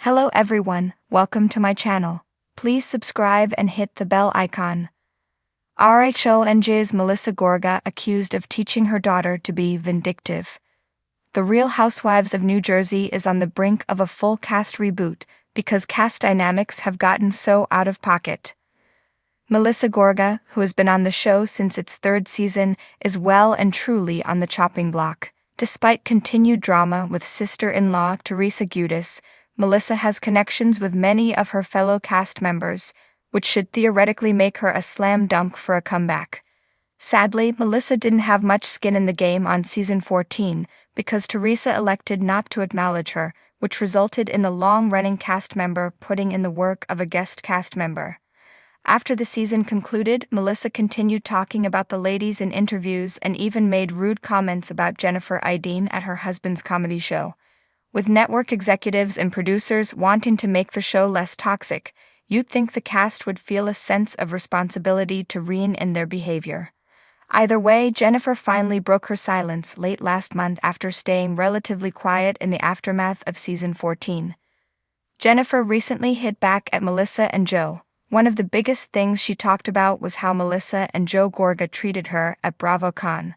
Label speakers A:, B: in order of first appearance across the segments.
A: Hello everyone, welcome to my channel. Please subscribe and hit the bell icon. RHONJ's Melissa Gorga accused of teaching her daughter to be vindictive. The Real Housewives of New Jersey is on the brink of a full cast reboot because cast dynamics have gotten so out of pocket. Melissa Gorga, who has been on the show since its third season, is well and truly on the chopping block. Despite continued drama with sister-in-law Teresa Giudice, Melissa has connections with many of her fellow cast members, which should theoretically make her a slam dunk for a comeback. Sadly, Melissa didn't have much skin in the game on season 14 because Teresa elected not to acknowledge her, which resulted in the long-running cast member putting in the work of a guest cast member. After the season concluded, Melissa continued talking about the ladies in interviews and even made rude comments about Jennifer Aydin at her husband's comedy show. With network executives and producers wanting to make the show less toxic, you'd think the cast would feel a sense of responsibility to rein in their behavior. Either way, Jennifer finally broke her silence late last month after staying relatively quiet in the aftermath of season 14. Jennifer recently hit back at Melissa and Joe. One of the biggest things she talked about was how Melissa and Joe Gorga treated her at BravoCon.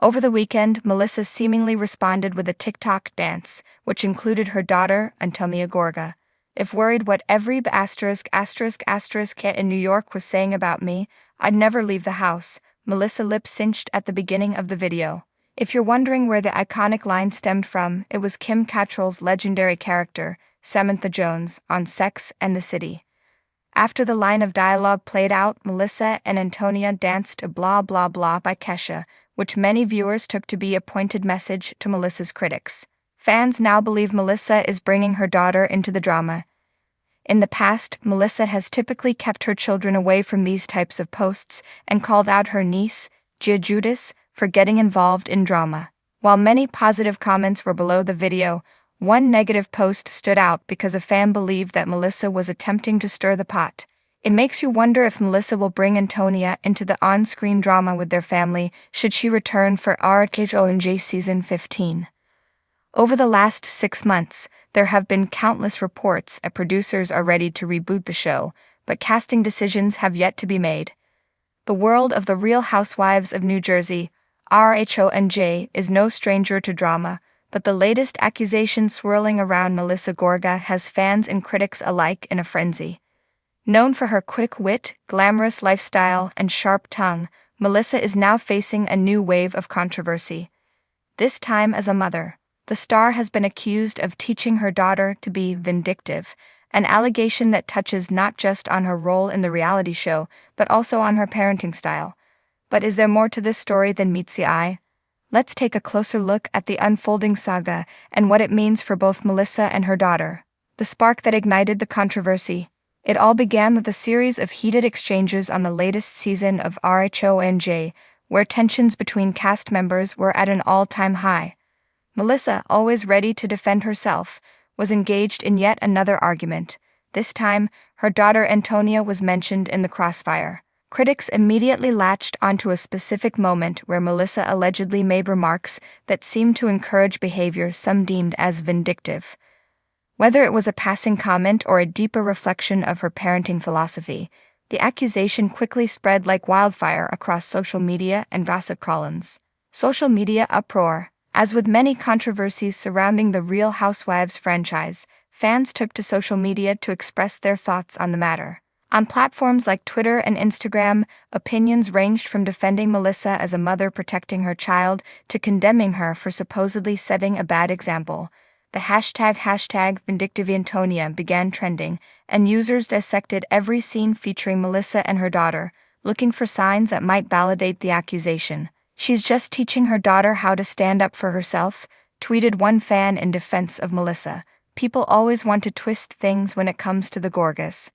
A: Over the weekend, Melissa seemingly responded with a TikTok dance, which included her daughter, Antonia Gorga. If worried what every **** in New York was saying about me, I'd never leave the house, Melissa lip-synced at the beginning of the video. If you're wondering where the iconic line stemmed from, it was Kim Cattrall's legendary character, Samantha Jones, on Sex and the City. After the line of dialogue played out, Melissa and Antonia danced to Blah Blah Blah by Kesha, which many viewers took to be a pointed message to Melissa's critics. Fans now believe Melissa is bringing her daughter into the drama. In the past, Melissa has typically kept her children away from these types of posts and called out her niece, Gia Giudice, for getting involved in drama. While many positive comments were below the video, one negative post stood out because a fan believed that Melissa was attempting to stir the pot. It makes you wonder if Melissa will bring Antonia into the on-screen drama with their family should she return for RHONJ season 15. Over the last 6 months, there have been countless reports that producers are ready to reboot the show, but casting decisions have yet to be made. The world of the Real Housewives of New Jersey, RHONJ, is no stranger to drama, but the latest accusation swirling around Melissa Gorga has fans and critics alike in a frenzy. Known for her quick wit, glamorous lifestyle, and sharp tongue, Melissa is now facing a new wave of controversy. This time as a mother, the star has been accused of teaching her daughter to be vindictive, an allegation that touches not just on her role in the reality show, but also on her parenting style. But is there more to this story than meets the eye? Let's take a closer look at the unfolding saga and what it means for both Melissa and her daughter. The spark that ignited the controversy. It all began with a series of heated exchanges on the latest season of RHONJ, where tensions between cast members were at an all-time high. Melissa, always ready to defend herself, was engaged in yet another argument. This time, her daughter Antonia was mentioned in the crossfire. Critics immediately latched onto a specific moment where Melissa allegedly made remarks that seemed to encourage behavior some deemed as vindictive. Whether it was a passing comment or a deeper reflection of her parenting philosophy, the accusation quickly spread like wildfire across social media and gossip columns. Social media uproar. As with many controversies surrounding the Real Housewives franchise, fans took to social media to express their thoughts on the matter. On platforms like Twitter and Instagram, opinions ranged from defending Melissa as a mother protecting her child to condemning her for supposedly setting a bad example. The hashtag #VindictiveAntonia began trending, and users dissected every scene featuring Melissa and her daughter, looking for signs that might validate the accusation. "She's just teaching her daughter how to stand up for herself," tweeted one fan in defense of Melissa. People always want to twist things when it comes to the Gorgas.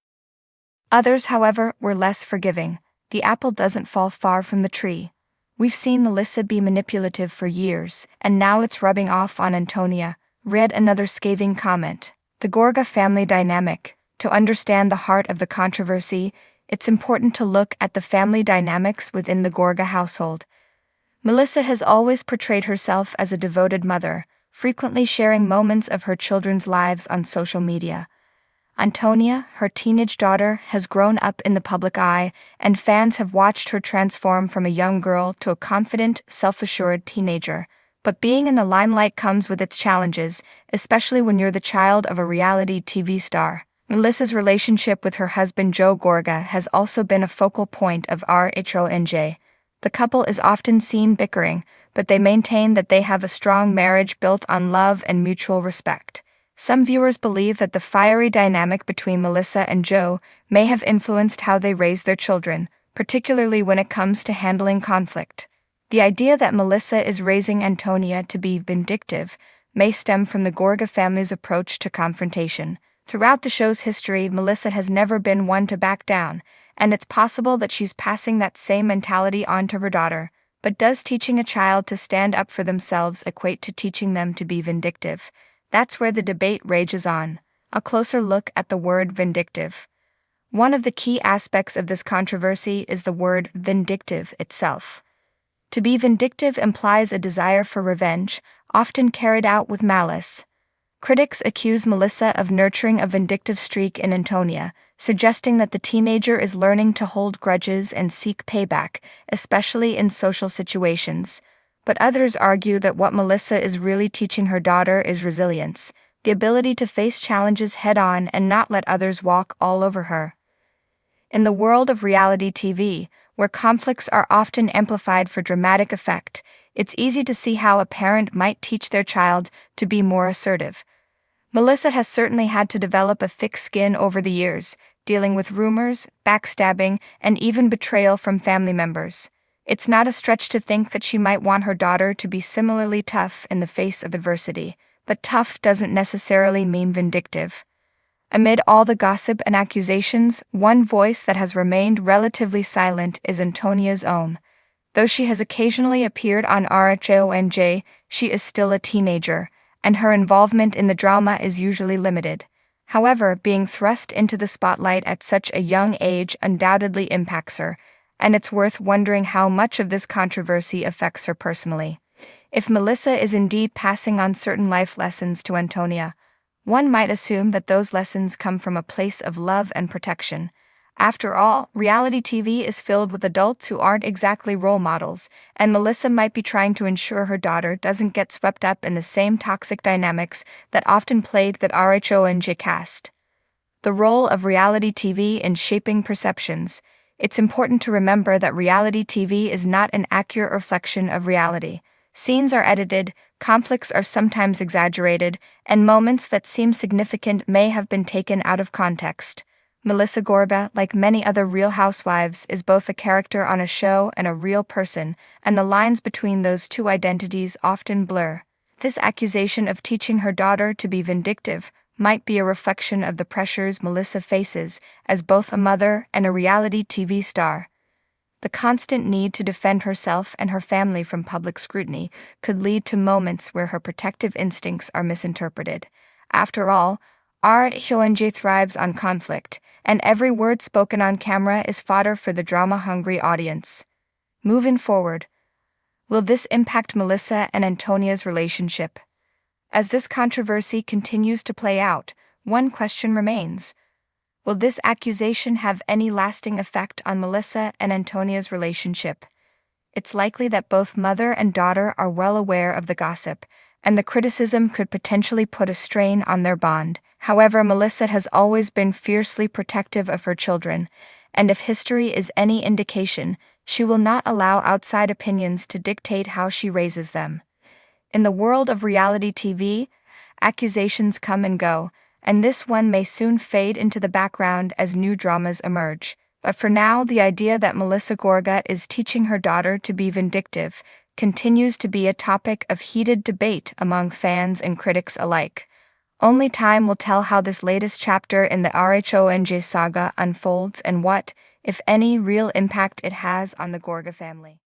A: Others, however, were less forgiving. The apple doesn't fall far from the tree. We've seen Melissa be manipulative for years, and now it's rubbing off on Antonia, read another scathing comment. The Gorga family dynamic. To understand the heart of the controversy, it's important to look at the family dynamics within the Gorga household. Melissa has always portrayed herself as a devoted mother, frequently sharing moments of her children's lives on social media. Antonia, her teenage daughter, has grown up in the public eye, and fans have watched her transform from a young girl to a confident, self-assured teenager. But being in the limelight comes with its challenges, especially when you're the child of a reality TV star. Melissa's relationship with her husband Joe Gorga has also been a focal point of RHONJ. The couple is often seen bickering, but they maintain that they have a strong marriage built on love and mutual respect. Some viewers believe that the fiery dynamic between Melissa and Joe may have influenced how they raise their children, particularly when it comes to handling conflict. The idea that Melissa is raising Antonia to be vindictive may stem from the Gorga family's approach to confrontation. Throughout the show's history, Melissa has never been one to back down, and it's possible that she's passing that same mentality on to her daughter. But does teaching a child to stand up for themselves equate to teaching them to be vindictive? That's where the debate rages on. A closer look at the word vindictive. One of the key aspects of this controversy is the word vindictive itself. To be vindictive implies a desire for revenge, often carried out with malice. Critics accuse Melissa of nurturing a vindictive streak in Antonia, suggesting that the teenager is learning to hold grudges and seek payback, especially in social situations. But others argue that what Melissa is really teaching her daughter is resilience, the ability to face challenges head-on and not let others walk all over her. In the world of reality TV, where conflicts are often amplified for dramatic effect, it's easy to see how a parent might teach their child to be more assertive. Melissa has certainly had to develop a thick skin over the years, dealing with rumors, backstabbing, and even betrayal from family members. It's not a stretch to think that she might want her daughter to be similarly tough in the face of adversity, but tough doesn't necessarily mean vindictive. Amid all the gossip and accusations, one voice that has remained relatively silent is Antonia's own. Though she has occasionally appeared on RHONJ, she is still a teenager, and her involvement in the drama is usually limited. However, being thrust into the spotlight at such a young age undoubtedly impacts her, and it's worth wondering how much of this controversy affects her personally. If Melissa is indeed passing on certain life lessons to Antonia, one might assume that those lessons come from a place of love and protection. After all, reality TV is filled with adults who aren't exactly role models, and Melissa might be trying to ensure her daughter doesn't get swept up in the same toxic dynamics that often plague that RHONJ cast. The role of reality TV in shaping perceptions. It's important to remember that reality TV is not an accurate reflection of reality. Scenes are edited, conflicts are sometimes exaggerated, and moments that seem significant may have been taken out of context. Melissa Gorga, like many other Real Housewives, is both a character on a show and a real person, and the lines between those two identities often blur. This accusation of teaching her daughter to be vindictive might be a reflection of the pressures Melissa faces as both a mother and a reality TV star. The constant need to defend herself and her family from public scrutiny could lead to moments where her protective instincts are misinterpreted. After all, RHONJ thrives on conflict, and every word spoken on camera is fodder for the drama-hungry audience. Moving forward, will this impact Melissa and Antonia's relationship? As this controversy continues to play out, one question remains. Will this accusation have any lasting effect on Melissa and Antonia's relationship? It's likely that both mother and daughter are well aware of the gossip, and the criticism could potentially put a strain on their bond. However, Melissa has always been fiercely protective of her children, and if history is any indication, she will not allow outside opinions to dictate how she raises them. In the world of reality TV, accusations come and go, and this one may soon fade into the background as new dramas emerge. But for now, the idea that Melissa Gorga is teaching her daughter to be vindictive continues to be a topic of heated debate among fans and critics alike. Only time will tell how this latest chapter in the RHONJ saga unfolds and what, if any, real impact it has on the Gorga family.